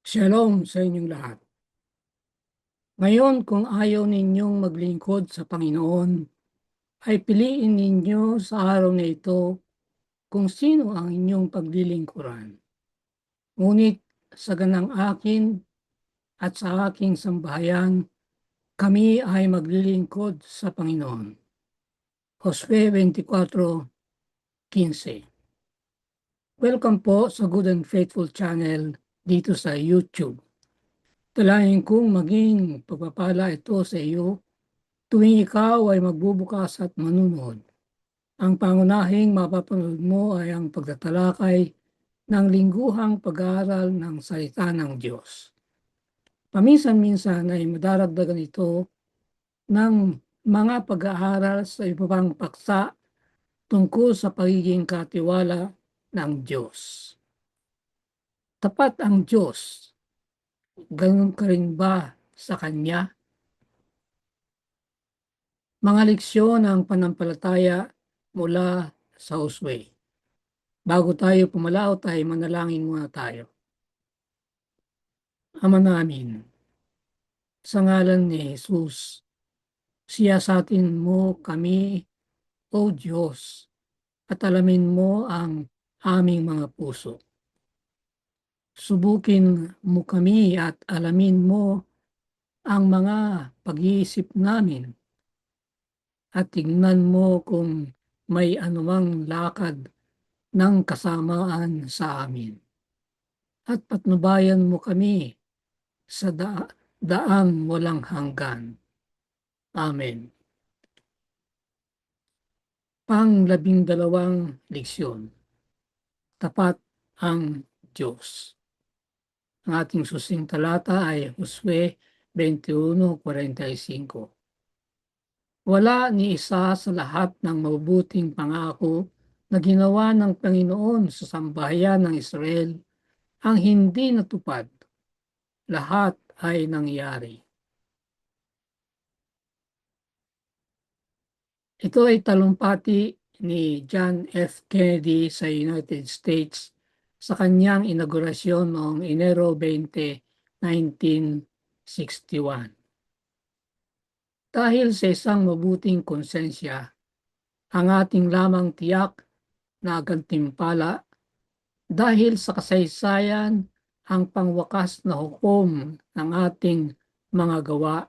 Shalom sa inyong lahat. Ngayon, kung ayaw ninyong maglingkod sa Panginoon, ay piliin ninyo sa araw na ito kung sino ang inyong paglilingkuran. Ngunit sa ganang akin at sa aking sambahayan, kami ay maglilingkod sa Panginoon. Josue 24:15. Welcome po sa Good and Faithful Channel dito sa YouTube. Dalayan kong maging pagpapala ito sa iyo tuwing ikaw ay magbubukas at manunod. Ang pangunahing mapapanood mo ay ang pagtatalakay ng lingguhang pag-aaral ng salita ng Diyos. Paminsan-minsan ay madaragdagan ito ng mga pag-aaral sa iba pang paksa tungkol sa pagiging katiwala ng Diyos. Tapat ang Diyos. Ganun ka rin ba sa Kanya? Mga leksyon ng panampalataya mula sa Josue. Bago tayo pumalaot ay manalangin muna tayo. Ama namin, sa ngalan ni Jesus, siyasatin mo kami, O Diyos, at alamin mo ang aming mga puso. Subukin mo kami at alamin mo ang mga pag-iisip namin at tignan mo kung may anumang lakad ng kasamaan sa amin. At patnubayan mo kami sa daang walang hanggan. Amen. Pang-12 leksyon. Tapat ang Diyos. Ang ating susing talata ay Josue 21:45. Wala ni isa sa lahat ng mabubuting pangako na ginawa ng Panginoon sa sambahayan ng Israel ang hindi natupad. Lahat ay nangyari. Ito ay talumpati ni John F. Kennedy sa United States sa kanyang inaugurasyon noong Enero 20, 1961. Dahil sa isang mabuting konsensya, ang ating lamang tiyak na gantimpala dahil sa kasaysayan ang pangwakas na hukom ng ating mga gawa.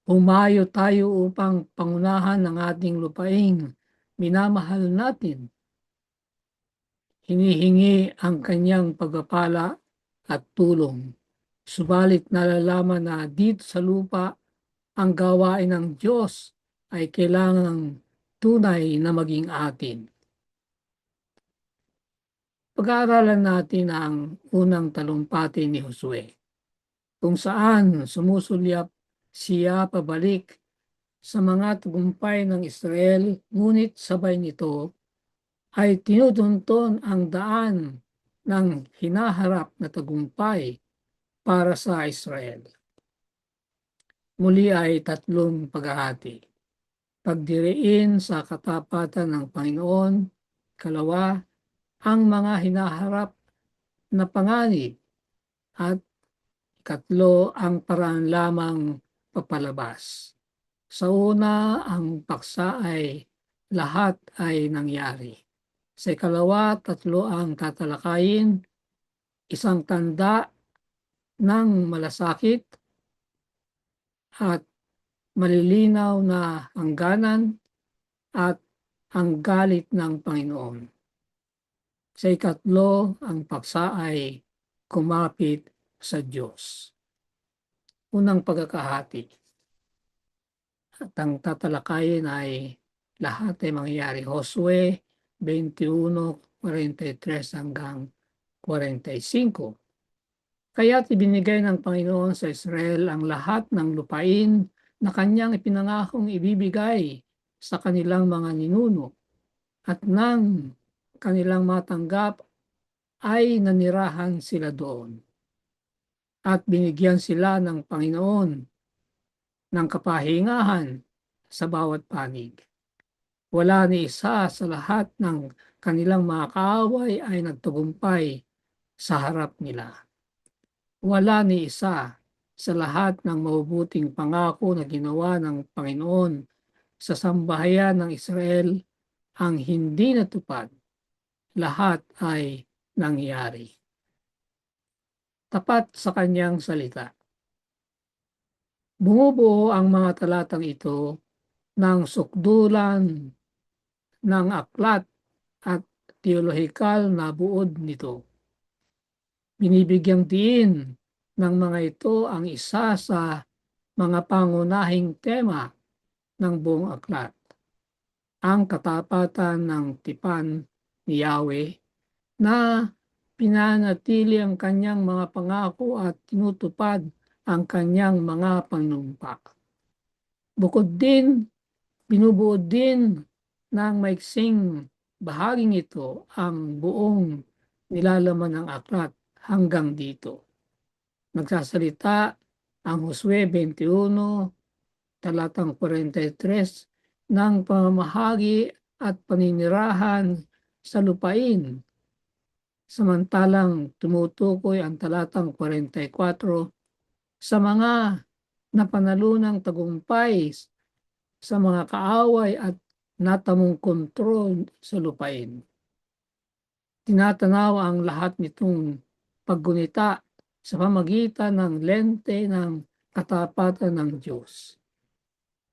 Humayo tayo upang pangunahan ng ating lupaing minamahal natin. Hinihingi ang kanyang pagpapala at tulong. Subalit nalalaman na dito sa lupa ang gawain ng Diyos ay kailangang tunay na maging atin. Pag-aaralan natin ang unang talumpati ni Josue, kung saan sumusulyap siya pabalik sa mga tagumpay ng Israel, ngunit sabay nito ay tinutunton ang daan ng hinaharap na tagumpay para sa Israel. Muli ay 3 paghahati. Pagdiriin sa katapatan ng Panginoon, kalawa, ang mga hinaharap na panganib, at ikatlo, ang paraan lamang papalabas. Sa una, ang paksa ay lahat ay nangyari. Sa ikalawa, 3 ang tatalakayin, isang tanda ng malasakit at malilinaw na hangganan at ang galit ng Panginoon. Sa ikatlo, ang paksa ay kumapit sa Diyos. Unang pagkakahati. At ang tatalakayin ay lahat ay mangyayari. Josue 21:43 hanggang 45. Kaya't ibinigay ng Panginoon sa Israel ang lahat ng lupain na kanyang ipinangakong ibibigay sa kanilang mga ninuno, at nang kanilang matanggap ay nanirahan sila doon. At binigyan sila ng Panginoon ng kapahingahan sa bawat panig. Wala ni isa sa lahat ng kanilang mga kaaway ay nagtagumpay sa harap nila. Wala ni isa sa lahat ng mabubuting pangako na ginawa ng Panginoon sa sambahayan ng Israel ang hindi natupad. Lahat ay nangyari. Tapat sa kanyang salita. Bumubuo ang mga talatang ito ng sukdulan ng aklat at teolohikal na buod nito. Binibigyang diin ng mga ito ang isa sa mga pangunahing tema ng buong aklat, ang katapatan ng tipan ni Yahweh na pinanatili ang kanyang mga pangako at tinutupad ang kanyang mga panumpa. Bukod din, binubuo din ng maiksing bahaging ito ang buong nilalaman ng aklat hanggang dito. Nagsasalita ang Josue 21, talatang 43 ng pamamahagi at paninirahan sa lupain. Samantalang tumutukoy ang talatang 44 sa mga napanalunang tagumpay sa mga kaaway at natamong kontrol sa lupain. Tinatanaw ang lahat nitong paggunita sa pamagitan ng lente ng katapatan ng Diyos.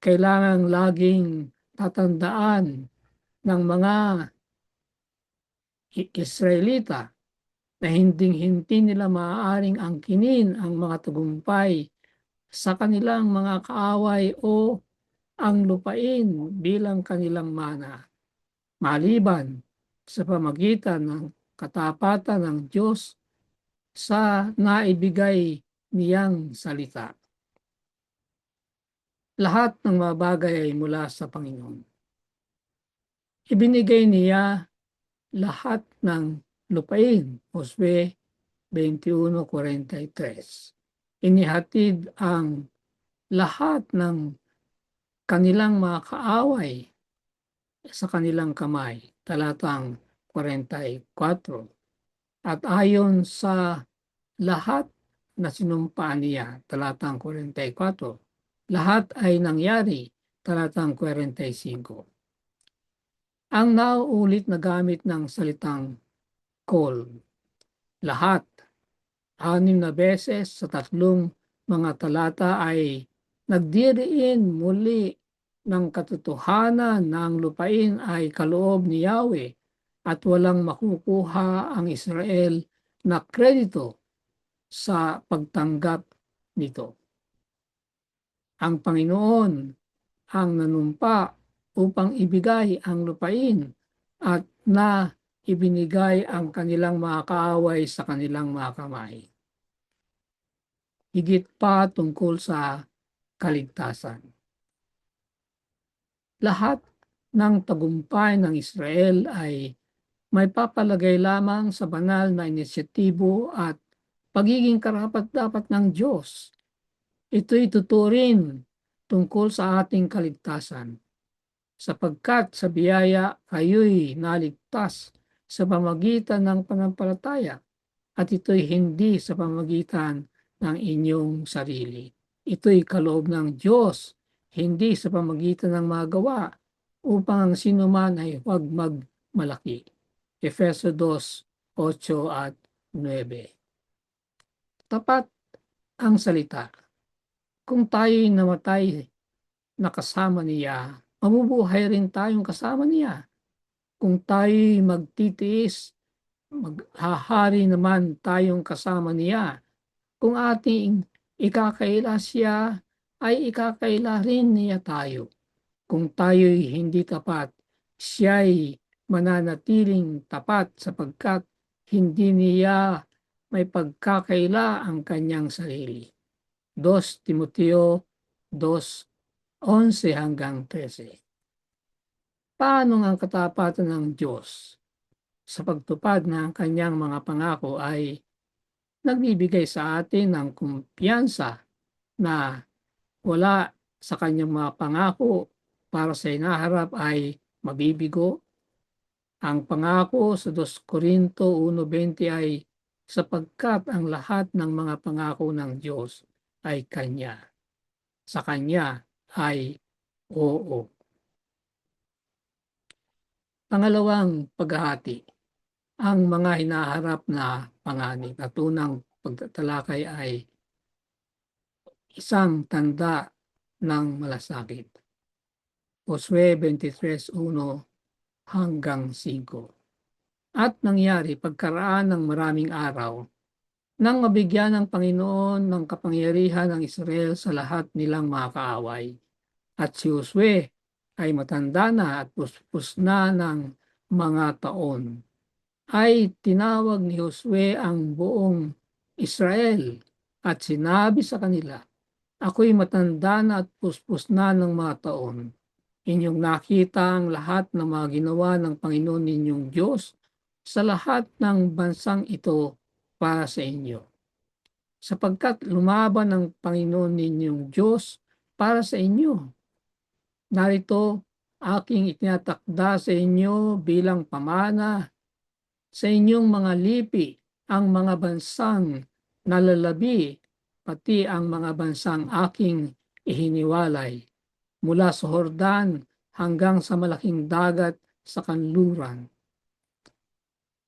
Kailangang laging tatandaan ng mga Israelita na hindi nila maaaring angkinin ang mga tagumpay sa kanilang mga kaaway o ang lupain bilang kanilang mana, maliban sa pamagitan ng katapatan ng Diyos sa naibigay niyang salita. Lahat ng mga bagay ay mula sa Panginoon. Ibinigay niya lahat ng lupain, Josue 21:43. Inihatid ang lahat ng kanilang mga kaaway sa kanilang kamay, talatang 44. At ayon sa lahat na sinumpaan niya, talatang 44, lahat ay nangyari, talatang 45. Ang nauulit na gamit ng salitang call, lahat, 6 beses sa 3 mga talata ay nagdiriin muli ng katotohanan na ang lupain ay kaloob ni Yahweh at walang makukuha ang Israel na kredito sa pagtanggap nito. Ang Panginoon ang nanumpa upang ibigay ang lupain at na ibinigay ang kanilang mga kaaway sa kanilang mga kamay. Higit pa tungkol sa kaligtasan. Lahat ng tagumpay ng Israel ay may papalagay lamang sa banal na inisyatibo at pagiging karapat-dapat ng Diyos. Ito'y tuturin tungkol sa ating kaligtasan, sapagkat sa biyaya kayo'y naligtas sa pamagitan ng pananampalataya at ito'y hindi sa pamagitan ng inyong sarili. Ito'y kaloob ng Diyos, hindi sa pamagitan ng mga gawa, upang ang sinuman ay huwag magmalaki. Efeso 2:8 at 9. Tapat ang salita. Kung tayo'y namatay na kasama niya, mabubuhay rin tayong kasama niya. Kung tayo'y magtitiis, maghahari naman tayong kasama niya. Kung ating ikakaila siya, ay ikakaila rin niya tayo. Kung tayo'y hindi tapat, siya'y mananatiling tapat sapagkat hindi niya may pagkakaila ang kanyang sarili. 2 Timoteo 2:11 hanggang 13. Paano ang katapatan ng Diyos sa pagtupad ng kanyang mga pangako ay nagbibigay sa atin ng kumpiyansa na wala sa kanyang mga pangako para sa hinaharap ay mabibigo. Ang pangako sa 2 Korinto 1:20 ay sapagkat ang lahat ng mga pangako ng Diyos ay Kanya. Sa Kanya ay oo. Pangalawang paghahati. Ang mga hinaharap na panganib at unang pagtatalakay ay isang tanda ng malasakit. Josue 23:1 hanggang 5. At nangyari pagkaraan ng maraming araw, nang mabigyan ng Panginoon ng kapangyarihan ng Israel sa lahat nilang mga kaaway. At si Josue ay matanda na at puspos na ng mga taon. Ay tinawag ni Josue ang buong Israel at sinabi sa kanila, ako'y matanda na at puspos na ng mga taon. Inyong nakita ang lahat ng mga ginawa ng Panginoon ninyong Diyos sa lahat ng bansang ito para sa inyo. Sapagkat lumaban ang Panginoon ninyong Diyos para sa inyo. Narito aking itinatakda sa inyo bilang pamana sa inyong mga lipi ang mga bansang nalalabi, pati ang mga bansang aking ihiniwalay mula sa Hordan hanggang sa malaking dagat sa kanluran.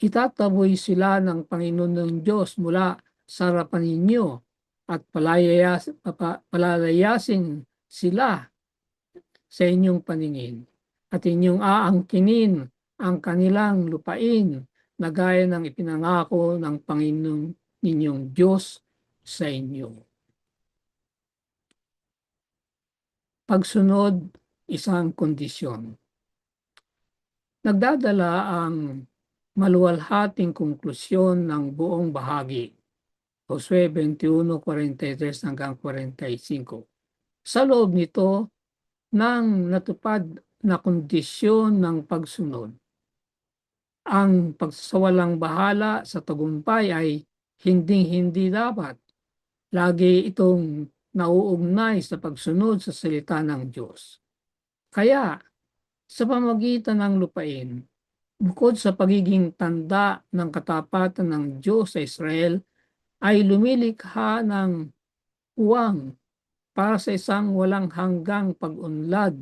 Itataboy sila ng Panginoon ng Diyos mula sa harapan ninyo at palalayasin sila sa inyong paningin at inyong aangkinin ang kanilang lupain na gaya ng ipinangako ng Panginoon ninyong Diyos sa inyo. Pagsunod, isang kondisyon. Nagdadala ang maluwalhating konklusyon ng buong bahagi. Josue 21:43 hanggang 45. Sa loob nito, nang natupad na kondisyon ng pagsunod, ang pagsawalang bahala sa tagumpay ay hindi dapat. Lagi itong nauugnay sa pagsunod sa salita ng Diyos. Kaya, sa pamagitan ng lupain, bukod sa pagiging tanda ng katapatan ng Diyos sa Israel, ay lumilikha ng puwang para sa isang walang hanggang pag-unlad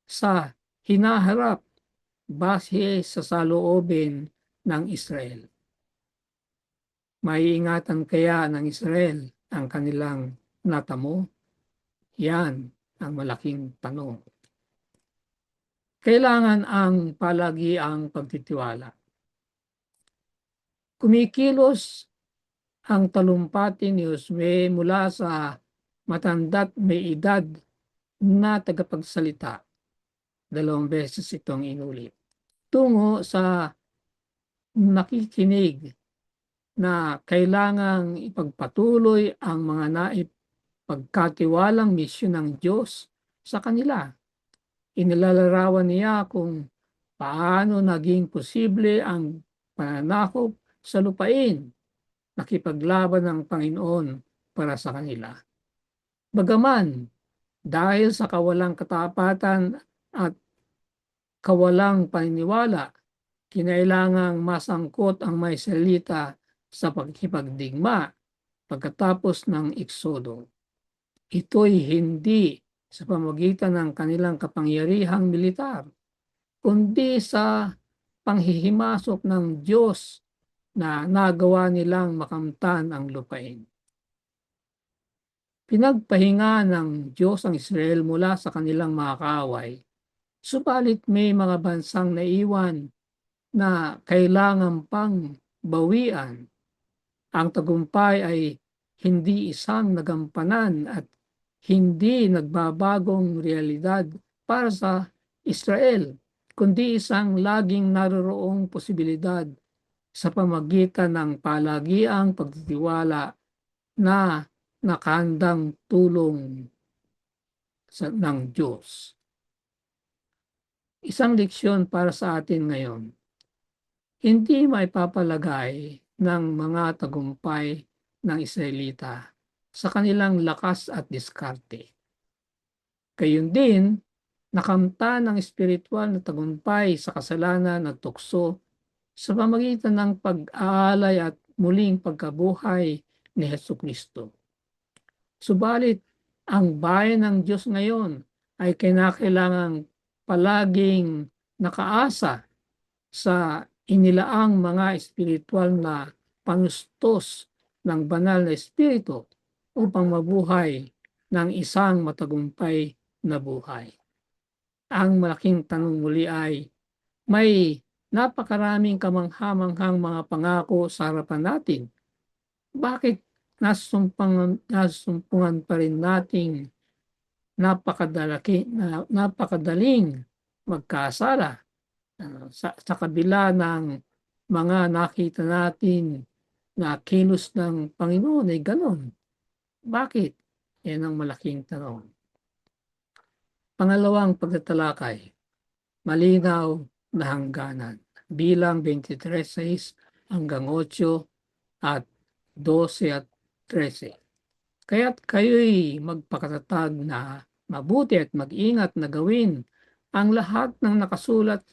sa hinaharap base sa saloobin ng Israel. Maiingatan kaya ng Israel ang kanilang natamo? Yan ang malaking tanong. Kailangan ang palagiang pagtitiwala. Kumikilos ang talumpati ni Josue mula sa matanda't may edad na tagapagsalita. 2 beses itong inulit. Tungo sa nakikinig na kailangang ipagpatuloy ang mga naipagkatiwalang misyon ng Diyos sa kanila. Inilalarawan niya kung paano naging posible ang pananakop sa lupain, nakipaglaban ng Panginoon para sa kanila. Bagaman, dahil sa kawalang katapatan at kawalang paniniwala, kinailangang masangkot ang may salita sa pagkipagdigma pagkatapos ng Eksodo. Ito'y hindi sa pamamagitan ng kanilang kapangyarihang militar, kundi sa panghihimasok ng Diyos na nagawa nilang makamtan ang lupain. Pinagpahinga ng Diyos ang Israel mula sa kanilang mga kaaway, subalit may mga bansang naiwan na kailangan pang bawian. Ang tagumpay ay hindi isang nagampanan at hindi nagbabagong realidad para sa Israel, kundi isang laging naroroong posibilidad sa pamagitan ng palagiang pagtitiwala na nakahandang tulong ng Diyos. Isang leksyon para sa atin ngayon. Hindi maipapalagay ng mga tagumpay ng Israelita sa kanilang lakas at diskarte. Gayun din, nakamtan ng espiritual na tagumpay sa kasalanan at tukso sa pamagitan ng pag-aalay at muling pagkabuhay ni Hesukristo. Subalit, ang bayan ng Diyos ngayon ay kinakailangang palaging nakaasa sa inilaang mga espiritual na panustos ng banal na espiritu upang mabuhay ng isang matagumpay na buhay. Ang malaking tanong muli ay, may napakaraming kamangha-manghang mga pangako sa harapan natin. Bakit nasumpungan pa rin nating napakadaling magkasala sa kabila ng mga nakita natin na kilos ng Panginoon ay ganon? Bakit? Yan ang malaking tanong. Pangalawang pagtatalakay, malinaw na hangganan. Bilang 23:6 hanggang 8 at 12 at 13. Kaya't kayo'y magpakatatag na mabuti at mag-ingat na gawin ang lahat ng nakasulat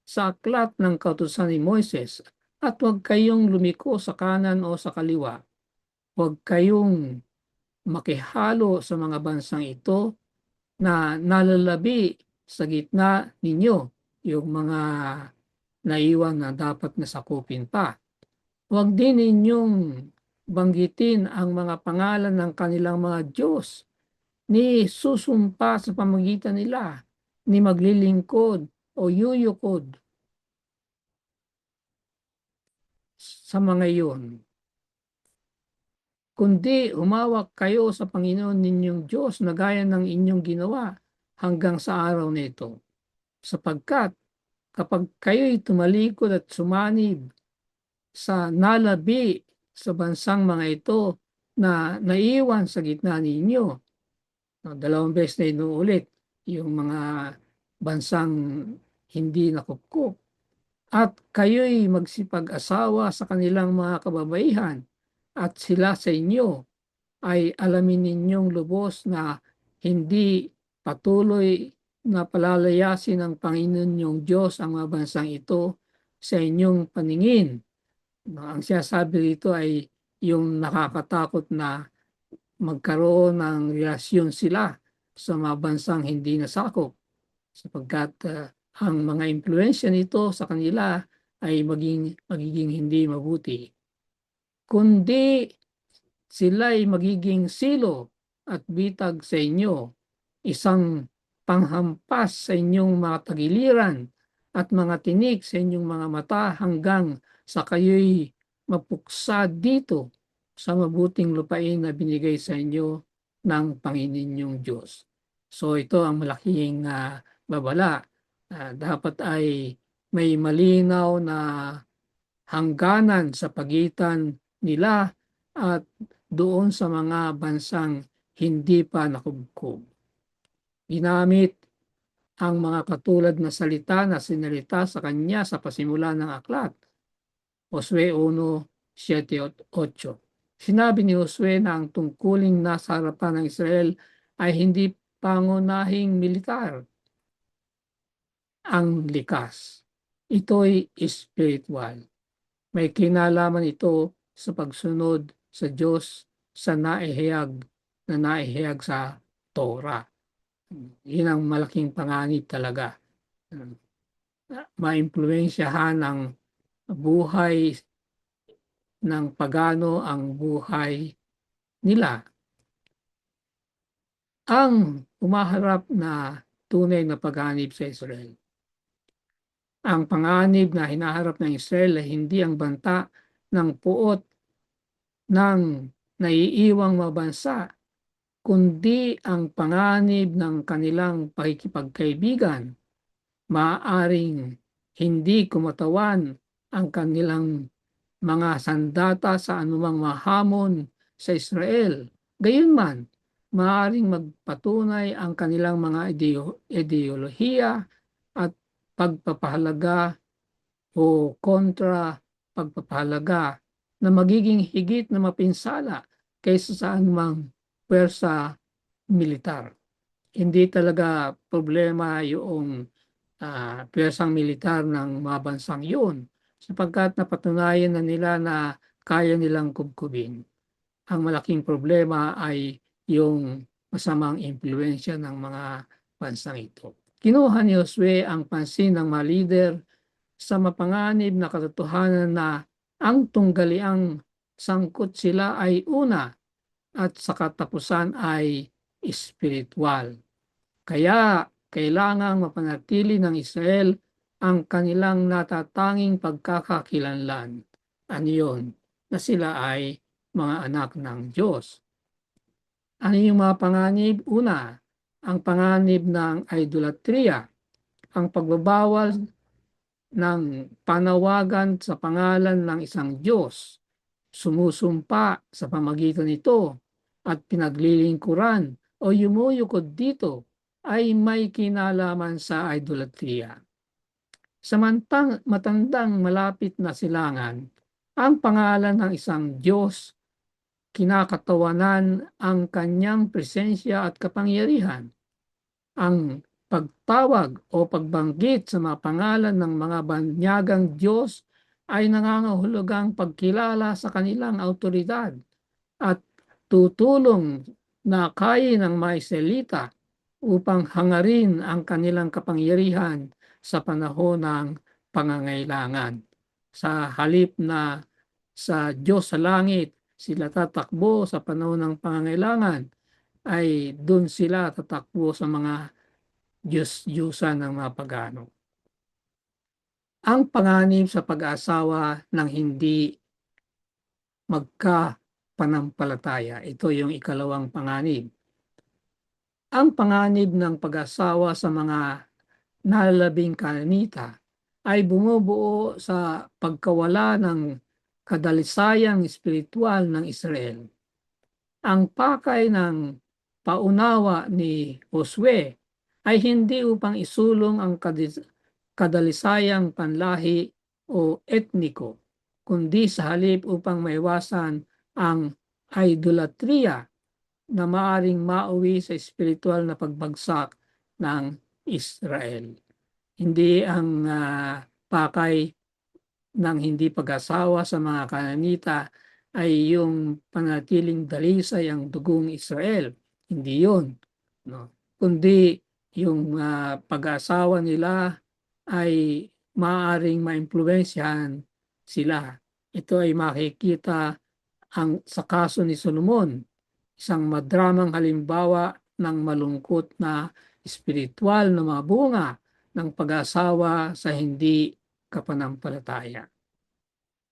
sa aklat ng kautusan ni Moises, at huwag kayong lumiko sa kanan o sa kaliwa. Huwag kayong makihalo sa mga bansang ito na nalalabi sa gitna ninyo, yung mga naiwan na dapat nasakupin pa. Huwag din ninyong banggitin ang mga pangalan ng kanilang mga Diyos, ni susumpa sa pamagitan nila, ni maglilingkod o yuyukod sa mga iyon. Kundi humawak kayo sa Panginoon ninyong Diyos na gaya ng inyong ginawa hanggang sa araw na ito. Sapagkat kapag kayo'y tumalikod at sumanib sa nalabi sa bansang mga ito na naiwan sa gitna ninyo, dalawang beses na inuulit yung mga bansang hindi nakupkup, at kayo'y magsipag-asawa sa kanilang mga kababaihan, at sila sa inyo, ay alamin ninyong lubos na hindi patuloy na palalayasin ng Panginoon niyong Diyos ang mga bansang ito sa inyong paningin. Ang sinasabi dito ay yung nakakatakot na magkaroon ng relasyon sila sa mga bansang hindi nasakop, sapagkat ang mga impluensya nito sa kanila ay magiging hindi mabuti. Kundi sila'y magiging silo at bitag sa inyo, isang panghampas sa inyong mga tagiliran at mga tinik sa inyong mga mata, hanggang sa kayo'y mapuksa dito sa mabuting lupain na binigay sa inyo ng Panginoon ninyong Diyos. So ito ang malaking babala. Dapat ay may malinaw na hangganan sa pagitan nila at doon sa mga bansang hindi pa nakubkob. Ginamit ang mga katulad na salita na sinalita sa kanya sa pasimula ng aklat. Josue 1:7-8. Sinabi ni Josue na ang tungkuling nasa harapan ng Israel ay hindi pangunahing militar ang likas. Ito'y spiritual. May kinalaman ito sa pagsunod sa Diyos sa naihayag sa Torah. Yun ang malaking panganib talaga. Maimpluwensyahan ang buhay ng pagano ang buhay nila. Ang umaharap na tunay na paghanib sa Israel. Ang panganib na hinaharap ng Israel ay hindi ang banta ng puot ng naiiwang mabansa, kundi ang panganib ng kanilang pakikipagkaibigan. Maaaring hindi kumatawan ang kanilang mga sandata sa anumang mahamon sa Israel. Gayunman, maaaring magpatunay ang kanilang mga ideolohiya at pagpapahalaga o kontra pagpapahalaga na magiging higit na mapinsala kaysa sa anumang pwersa militar. Hindi talaga problema yung pwersang militar ng mga bansang yun, sapagkat napatunayan na nila na kaya nilang kubkubin. Ang malaking problema ay yung masamang impluensya ng mga bansang ito. Kinuha ni Josue ang pansin ng mga leader sa mapanganib na katotohanan na ang tunggaliang sangkot sila ay una at sa katapusan ay espiritual. Kaya kailangang mapanatili ng Israel ang kanilang natatanging pagkakakilanlan. Ano yun? Na sila ay mga anak ng Diyos. Ano yung mga panganib? Una, ang panganib ng idolatria, ang pagbabawal ng panawagan sa pangalan ng isang Diyos, sumusumpa sa pamagitan nito at pinaglilingkuran o yumuyukod dito ay may kinalaman sa idolatria. Samantang matandang malapit na silangan, ang pangalan ng isang Diyos, kinakatawanan ang kanyang presensya at kapangyarihan. Ang pagtawag o pagbanggit sa mga pangalan ng mga banyagang Diyos ay nangangahulugang pagkilala sa kanilang autoridad at tutulong na kaya ng mga Israelita upang hangarin ang kanilang kapangyarihan sa panahon ng pangangailangan. Sa halip na sa Diyos sa langit sila tatakbo sa panahon ng pangangailangan, ay doon sila tatakbo sa mga Diyos-Diyusan ng mga pagano. Ang panganib sa pag-aasawa ng hindi magkapanampalataya, ito yung ikalawang panganib. Ang panganib ng pag-asawa sa mga nalalabing Kananita ay bumubuo sa pagkawala ng kadalisayang espiritual ng Israel. Ang pakay ng paunawa ni Josue ay hindi upang isulong ang kadalisayang panlahi o etniko, kundi sa halip upang maiwasan ang idolatria na maaring mauwi sa espiritual na pagbagsak ng Israel. Hindi ang pakay ng hindi pag-asawa sa mga Kananita ay yung panatiling dalisay ang dugong Israel. Hindi yun. No? Kundi yung pag-asawa nila ay maaaring maimpluwensyahan sila. Ito ay makikita sa kaso ni Solomon, isang madramang halimbawa ng malungkot na espiritual na mga bunga ng pag-asawa sa hindi kapanampalataya.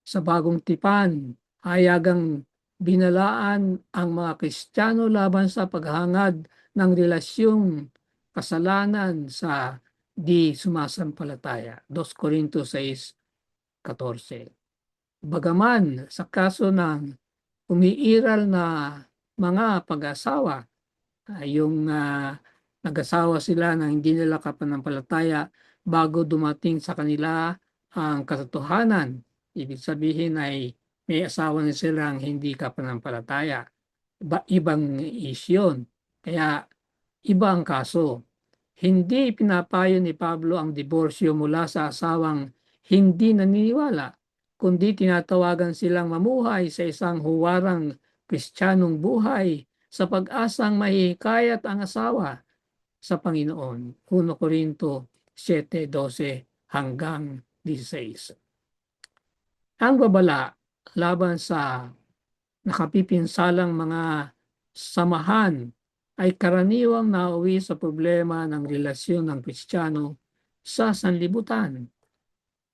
Sa bagong tipan, hayagang binalaan ang mga Kristiyano laban sa paghangad ng relasyong kasalanan sa di sumasampalataya. 2 Corintios 6:14. Bagaman sa kaso ng umiiral na mga pag-asawa, yung nag-asawa sila na hindi nila kapanampalataya bago dumating sa kanila ang katotohanan. Ibig sabihin ay may asawa na silang hindi kapanampalataya. Ibang isyon. Kaya iba ang kaso. Hindi pinapayo ni Pablo ang diborsyo mula sa asawang hindi naniniwala, kundi tinatawagan silang mamuhay sa isang huwarang Kristiyanong buhay sa pag-asang mahihikayat ang asawa sa Panginoon. 1 Corinto 7:12 hanggang 16. Ang babala laban sa nakapipinsalang mga samahan ay karaniwang nauwi sa problema ng relasyon ng Kristiyano sa sanlibutan.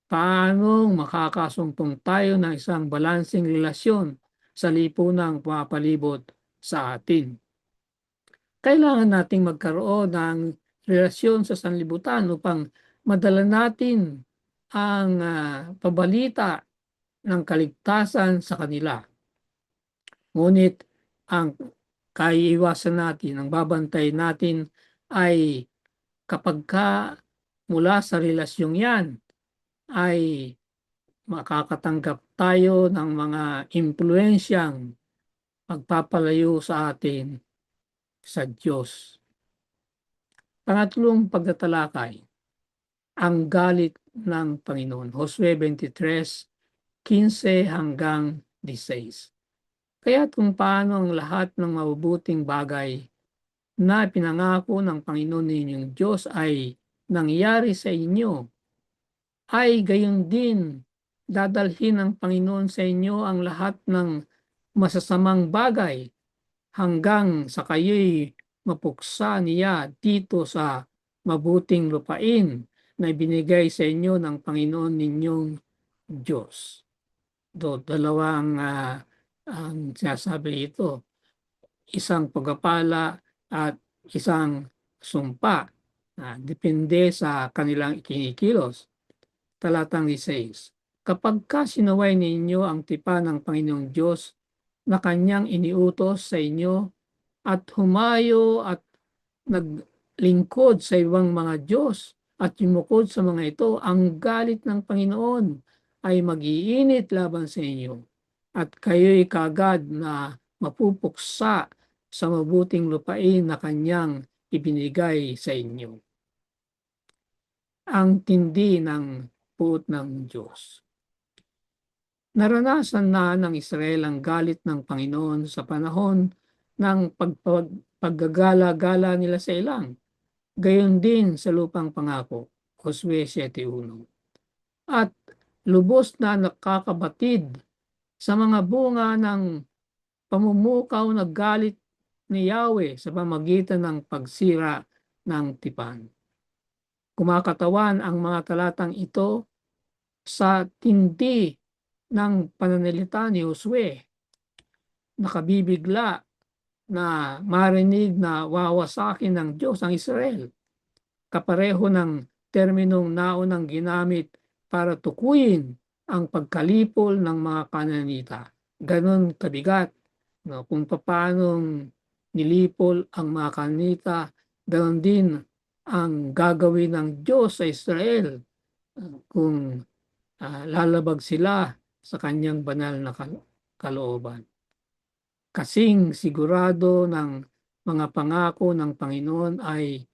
Paano makakasumpong tayo ng isang balanseng relasyon sa lipunang pumapalibot sa atin? Kailangan nating magkaroon ng relasyon sa sanlibutan upang madala natin ang pabalita ng kaligtasan sa kanila. Ngunit ang kaiiwasan natin, ang babantay natin ay kapag mula sa relasyong yan ay makakatanggap tayo ng mga impluensyang magpapalayo sa atin sa Diyos. Pangatlong pagtatalakay, ang galit ng Panginoon. Josue 23:15 hanggang 16. Kaya't kung paano ang lahat ng mabubuting bagay na pinangako ng Panginoon ninyong Diyos ay nangyari sa inyo, ay gayon din dadalhin ng Panginoon sa inyo ang lahat ng masasamang bagay hanggang sa kayo'y mapuksa niya dito sa mabuting lupain na ibinigay sa inyo ng Panginoon ninyong Diyos. Dalawang ang sinasabi ito, isang pagpapala at isang sumpa. Depende sa kanilang ikinikilos. Talatang 16. Kapag sinaway ninyo ang tipan ng Panginoong Diyos na kanyang iniutos sa inyo at humayo at naglingkod sa ibang mga Diyos at yumukod sa mga ito, ang galit ng Panginoon ay mag-iinit laban sa inyo at kayo'y kagad na mapupuksa sa mabuting lupain na kanyang ibinigay sa inyo. Ang tindi ng puot ng Diyos. Naranasan na ng Israel ang galit ng Panginoon sa panahon ng paggagala-gala nila sa ilang. Gayon din sa lupang pangako, Josue 7:1. At lubos na nakakabatid sa mga bunga ng pamumukaw na galit ni Yahweh sa pamagitan ng pagsira ng tipan. Kumakatawan ang mga talatang ito sa tindi ng pananalita ni Josue. Nakabibigla na marinig na wawasakin ng Diyos ang Israel. Kapareho ng terminong naunang ginamit para tukuyin ang pagkalipol ng mga Kananita. Ganon kabigat, kung paanong nilipol ang mga Kananita, ganon din ang gagawin ng Diyos sa Israel kung lalabag sila sa kanyang banal na kalooban. Kasing sigurado ng mga pangako ng Panginoon ay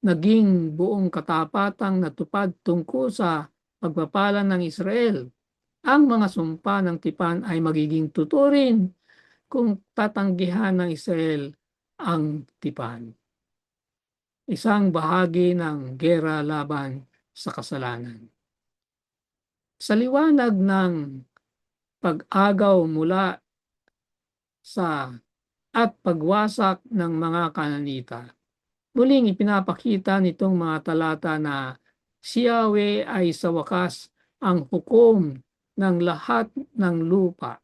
naging buong katapatang natupad tungkol sa pagpapala ng Israel. Ang mga sumpa ng tipan ay magiging tuturin kung tatanggihan ng Israel ang tipan. Isang bahagi ng gera laban sa kasalanan. Sa liwanag ng pag-agaw mula sa at pagwasak ng mga Kananita, muling ipinapakita nitong mga talata na si Yahweh ay sa wakas ang hukom ng lahat ng lupa.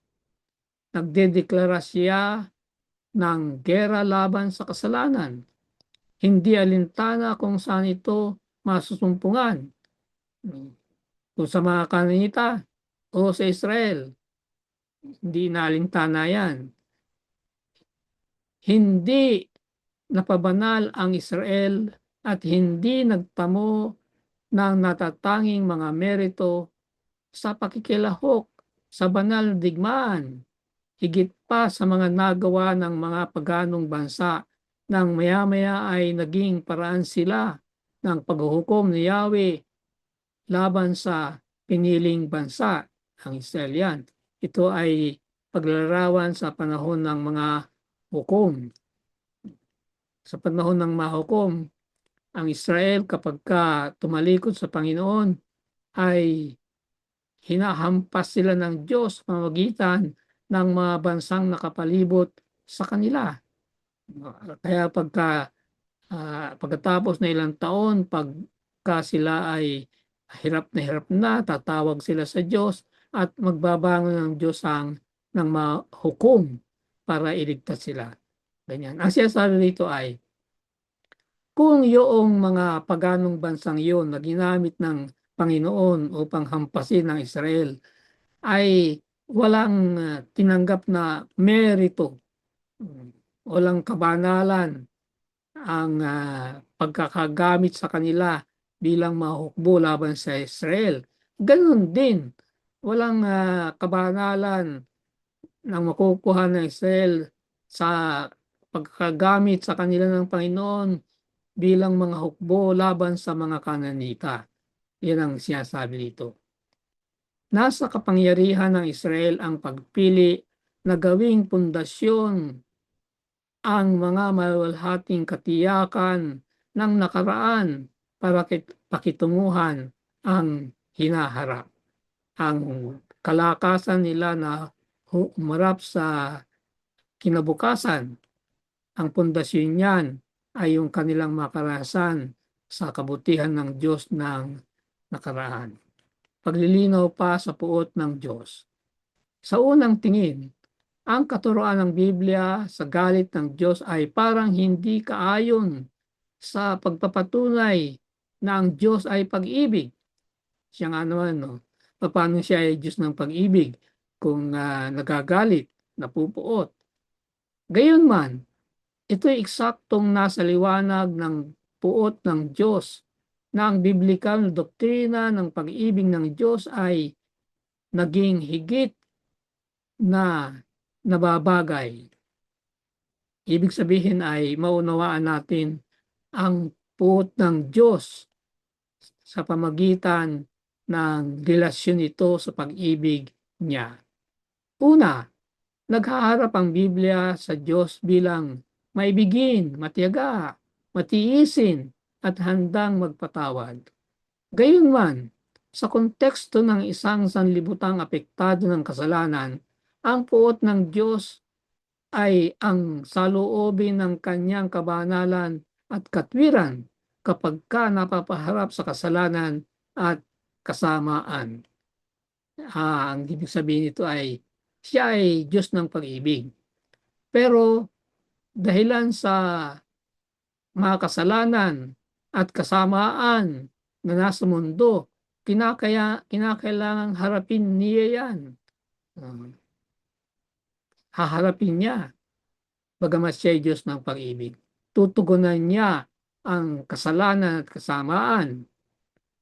Nagdedeklara siya ng gera laban sa kasalanan. Hindi alintana kung saan ito masusumpungan. Kung sa mga Kananita o sa Israel, hindi naalintana yan. Hindi napabanal ang Israel at hindi nagtamo ng natatanging mga merito sa pakikilahok sa banal na digmaan, higit pa sa mga nagawa ng mga paganong bansa nang maya-maya ay naging paraan sila ng paghuhukom ni Yahweh laban sa piniling bansa, ang Israel. Ito ay paglalarawan sa panahon ng mga hukom. Sa panahon ng mahukom, ang Israel kapag tumalikod sa Panginoon ay hinahampas sila ng Diyos sa pamamagitan ng mga bansang nakapalibot sa kanila. Kaya pagkatapos na ilang taon, pagka sila ay hirap na, tatawag sila sa Diyos at magbabangon ng Diyos ng mahukom para iligtas sila. Ganyan. Ang sinasabi dito ay, kung yung mga paganong bansang yun na ginamit ng Panginoon upang hampasin ng Israel ay walang tinanggap na merito, walang kabanalan ang pagkakagamit sa kanila bilang mahukbo laban sa Israel. Ganun din, walang kabanalan ng makukuha ng Israel sa pagkagamit sa kanila ng Panginoon bilang mga hukbo laban sa mga Kananita. Yan ang sinasabi dito. Nasa kapangyarihan ng Israel ang pagpili na gawing pundasyon ang mga maluwalhating katiyakan ng nakaraan para pakitunguhan ang hinaharap. Ang kalakasan nila na humarap sa kinabukasan, ang pundasyon niyan ay yung kanilang makarasan sa kabutihan ng Diyos ng nakaraan. Paglilinaw pa sa puot ng Diyos. Sa unang tingin, ang katuroan ng Biblia sa galit ng Diyos ay parang hindi kaayon sa pagpapatunay na ang Diyos ay pag-ibig. Siya nga naman, no? Paano siya ay Diyos ng pag-ibig kung nagagalit, napupuot? Gayunman, ito'y eksaktong nasa liwanag ng puot ng Diyos na ang biblikal na doktrina ng pag-ibig ng Diyos ay naging higit na nababagay. Ibig sabihin ay maunawaan natin ang puot ng Diyos sa pamagitan ng relasyon ito sa pag-ibig niya. Una, naghaharap ang Biblia sa Diyos bilang maibigin, matiyaga, matiisin, at handang magpatawad. Gayunman, sa konteksto ng isang sanlibutang apektado ng kasalanan, ang puot ng Diyos ay ang saloobin ng kanyang kabanalan at katwiran kapag ka napapaharap sa kasalanan at kasamaan. Ang ibig sabihin nito ay siya ay Diyos ng pag-ibig. Pero dahilan sa mga kasalanan at kasamaan na nasa mundo, kinakailangang harapin niya yan. Haharapin niya, bagamat siya ay Diyos ng pag-ibig. Tutugunan niya ang kasalanan at kasamaan.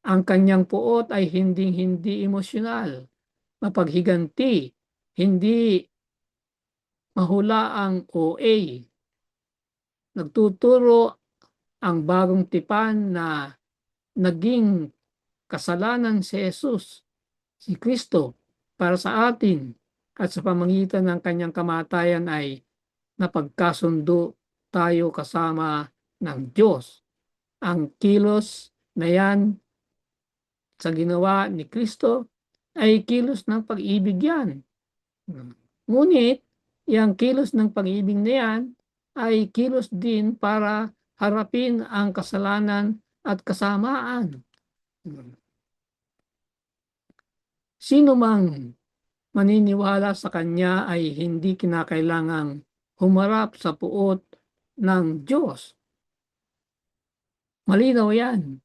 Ang kanyang puot ay hindi emosyonal, mapaghiganti, hindi mahulaang OA. Nagtuturo ang bagong tipan na naging kasalanan si Jesus, si Kristo, para sa atin at sa pamamagitan ng kanyang kamatayan ay napagkasundo tayo kasama ng Diyos. Ang kilos na yan sa ginawa ni Kristo ay kilos ng pag-ibig yan. Ngunit, yung kilos ng pag-ibig na yan ay kilos din para harapin ang kasalanan at kasamaan. Sino mang maniniwala sa kanya ay hindi kinakailangang humarap sa puot ng Diyos. Malinaw yan.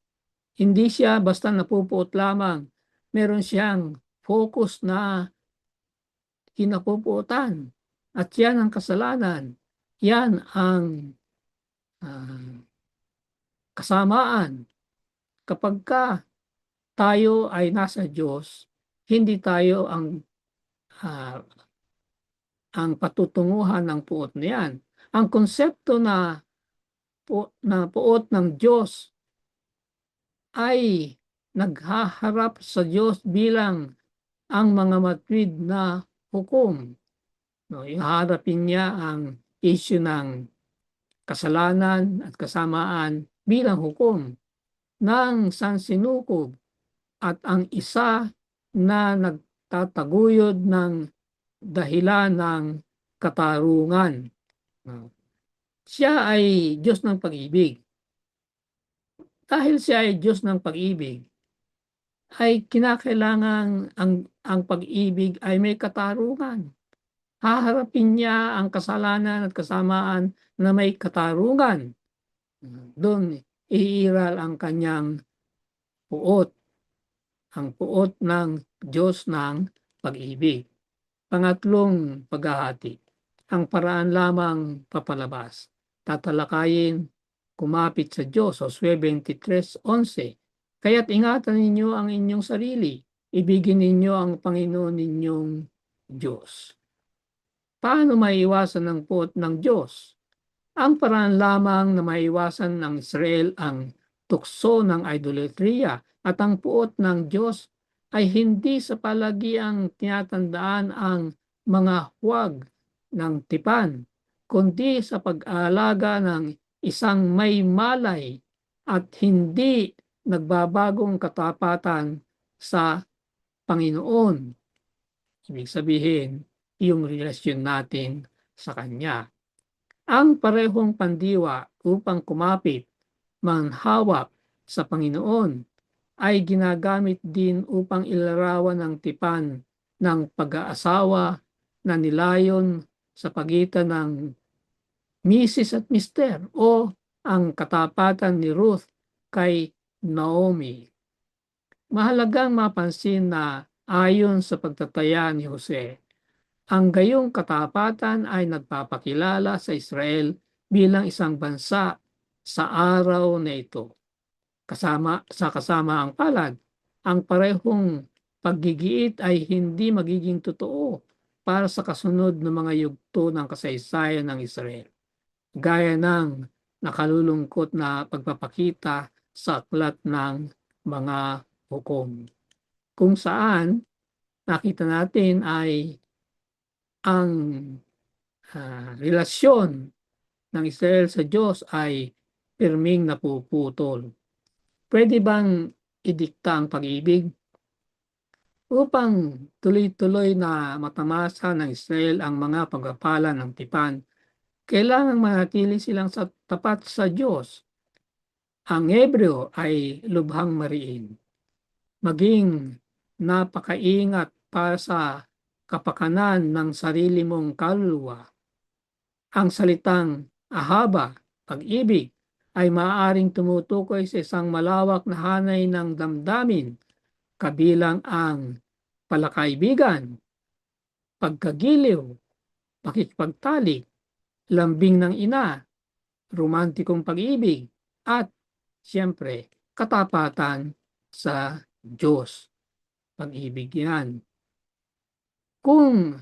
Hindi siya basta napupuot lamang. Meron siyang focus na kinapupuotan. At yan ang kasalanan. Yan ang kasamaan. Kapag ka tayo ay nasa Diyos, hindi tayo ang patutunguhan ng puot na yan. Ang konsepto na puot ng Diyos ay naghaharap sa Diyos bilang ang mga matwid na hukom. Iharapin niya ang issue ng kasalanan at kasamaan bilang hukom ng sansinukob at ang isa na nagtataguyod ng dahilan ng katarungan. Siya ay Diyos ng pag-ibig. Dahil siya ay Diyos ng pag-ibig, ay kinakailangan ang pag-ibig ay may katarungan. Haharapin niya ang kasalanan at kasamaan na may katarungan. Doon iiral ang kanyang puot, ang puot ng Diyos ng pag-ibig. Pangatlong paghahati, ang paraan lamang papalabas. Tatalakayin, kumapit sa Diyos, Josue 23:11. Kaya't ingatan ninyo ang inyong sarili, ibigin ninyo ang Panginoon ninyong Diyos. Paano maiiwasan ang puot ng Diyos? Ang paraan lamang na maiiwasan ng Israel ang tukso ng idolatria at ang puot ng Diyos ay hindi sa palagiang tinatandaan ang mga huwag ng tipan, kundi sa pag-aalaga ng isang may malay at hindi nagbabagong katapatan sa Panginoon. Ibig sabihin, yung relasyon natin sa Kanya. Ang parehong pandiwa upang kumapit, manghawak sa Panginoon ay ginagamit din upang ilarawan ng tipan ng pag-aasawa na nilayon sa pagitan ng Mrs. at Mister o ang katapatan ni Ruth kay Naomi. Mahalagang mapansin na ayon sa pagtataya ni Jose, ang gayong katapatan ay nagpapakilala sa Israel bilang isang bansa sa araw na ito. Kasama ang palad, ang parehong paggigiit ay hindi magiging totoo para sa kasunod ng mga yugto ng kasaysayan ng Israel, gaya ng nakalulungkot na pagpapakita sa aklat ng mga hukom, kung saan nakita natin ay ang relasyon ng Israel sa Diyos ay pirming napuputol. Pwede bang idikta ang pag-ibig? Upang tuloy-tuloy na matamasa ng Israel ang mga pagpapala ng tipan, kailangang manatili silang tapat sa Diyos. Ang Hebreo ay lubhang mariin. Maging napakaingat para sa kapakanan ng sarili mong kaluluwa. Ang salitang ahaba, pag-ibig, ay maaaring tumutukoy sa isang malawak na hanay ng damdamin, kabilang ang palakaibigan, pagkagiliw, pakikipagtalik, lambing ng ina, romantikong pag-ibig, at siyempre, katapatan sa Diyos. Pag-ibig yan. Kung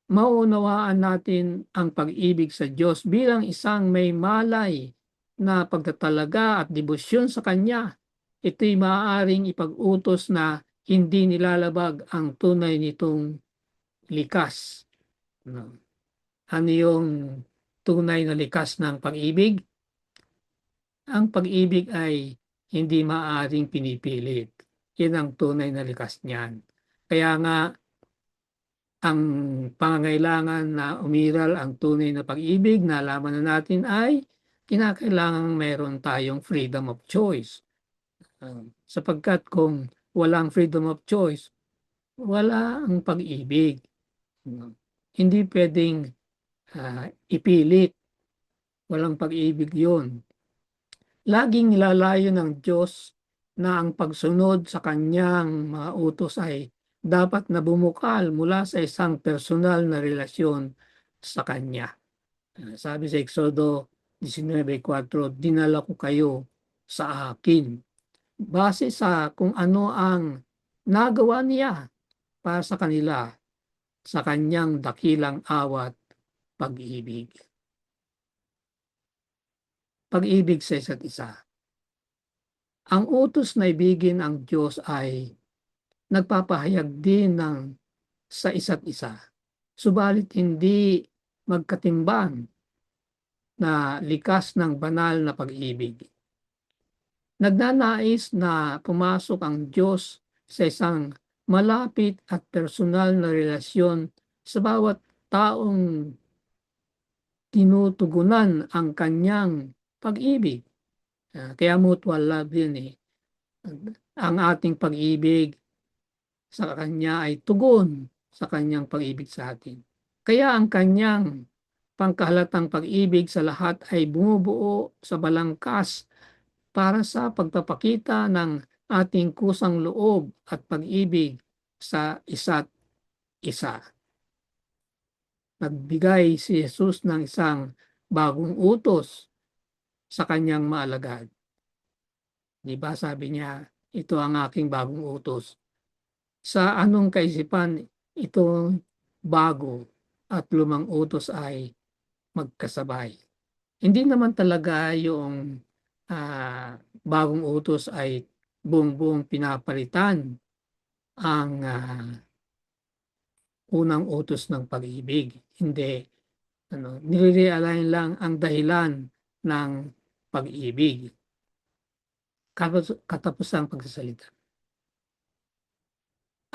maunawaan natin ang pag-ibig sa Diyos bilang isang may malay na pagtatalaga at debosyon sa Kanya, ito'y maaaring ipag-utos na hindi nilalabag ang tunay nitong likas. Ano yung tunay na likas ng pag-ibig? Ang pag-ibig ay hindi maaaring pinipilit. Yan ang tunay na likas niyan. Kaya nga, ang pangangailangan na umiral ang tunay na pag-ibig na alaman na natin ay kinakailangan meron tayong freedom of choice. Sapagkat kung walang freedom of choice, wala ang pag-ibig. Hindi pwedeng ipilit. Walang pag-ibig yun. Laging nilalayo ng Diyos na ang pagsunod sa kanyang mga utos ay dapat na bumukal mula sa isang personal na relasyon sa Kanya. Sabi sa Exodo 19:4, dinala ko kayo sa akin. Base sa kung ano ang nagawa niya para sa kanila sa Kanyang dakilang awat pag-ibig. Pag-ibig sa isa't isa. Ang utos na ibigin ang Diyos ay nagpapahayag din sa isa't isa. Subalit hindi magkatimbang na likas ng banal na pag-ibig. Nagnanais na pumasok ang Diyos sa isang malapit at personal na relasyon sa bawat taong tinutugunan ang kanyang pag-ibig. Kaya mutual love yun eh. Ang ating pag-ibig sa Kanya ay tugon sa Kanyang pag-ibig sa atin. Kaya ang Kanyang pangkahalatang pag-ibig sa lahat ay bumubuo sa balangkas para sa pagpapakita ng ating kusang loob at pag-ibig sa isa't isa. Nagbigay si Jesus ng isang bagong utos sa Kanyang maalagad. Di ba sabi niya, ito ang aking bagong utos. Sa anong kaisipan ito bago at lumang utos ay magkasabay. Hindi naman talaga yung bagong utos ay buong-buong pinapalitan ang unang utos ng pag-ibig. Hindi, nire-realign lang ang dahilan ng pag-ibig. Katapusang pagsasalita.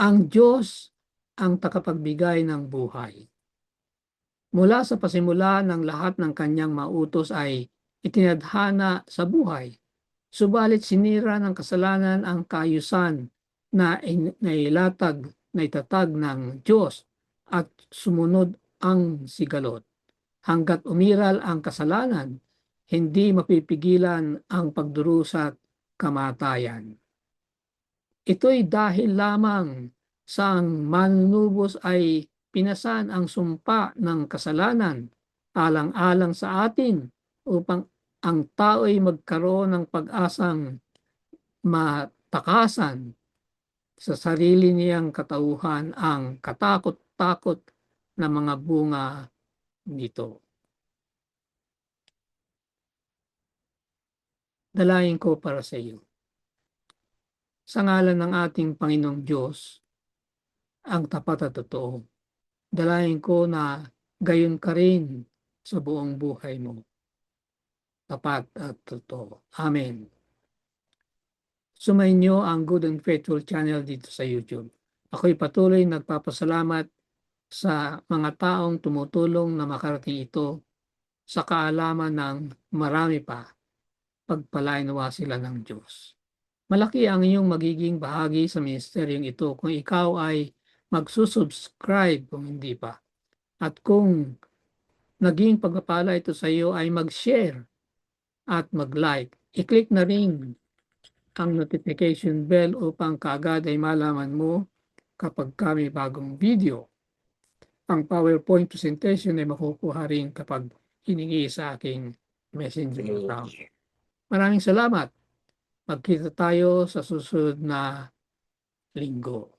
Ang Diyos ang tagapagbigay ng buhay. Mula sa pasimula ng lahat ng kanyang mautos ay itinadhana sa buhay. Subalit sinira ng kasalanan ang kaayusan na itatag ng Diyos at sumunod ang sigalot. Hanggat umiral ang kasalanan, hindi mapipigilan ang pagdurusa at kamatayan. Ito'y dahil lamang sa ang manunubos ay pinasan ang sumpa ng kasalanan alang-alang sa atin upang ang tao'y magkaroon ng pag-asang matakasan sa sarili niyang katauhan ang katakot-takot na mga bunga nito. Dalayan ko para sa iyo. Sa ngalan ng ating Panginoong Diyos, ang tapat at totoo, dalayan ko na gayon ka rin sa buong buhay mo. Tapat at totoo. Amen. Sumainyo ang Good and Faithful channel dito sa YouTube. Ako'y patuloy nagpapasalamat sa mga taong tumutulong na makarating ito sa kaalaman ng marami pa. Pagpalain nawa sila ng Diyos. Malaki ang iyong magiging bahagi sa ministeryong ito kung ikaw ay magsusubscribe kung hindi pa. At kung naging pagpapala ito sa iyo ay mag-share at mag-like. I-click na rin ang notification bell upang kaagad ay malaman mo kapag kami bagong video. Ang PowerPoint presentation ay makukuha rin kapag hiningi sa aking messenger account. Maraming salamat. Magkita tayo sa susunod na linggo.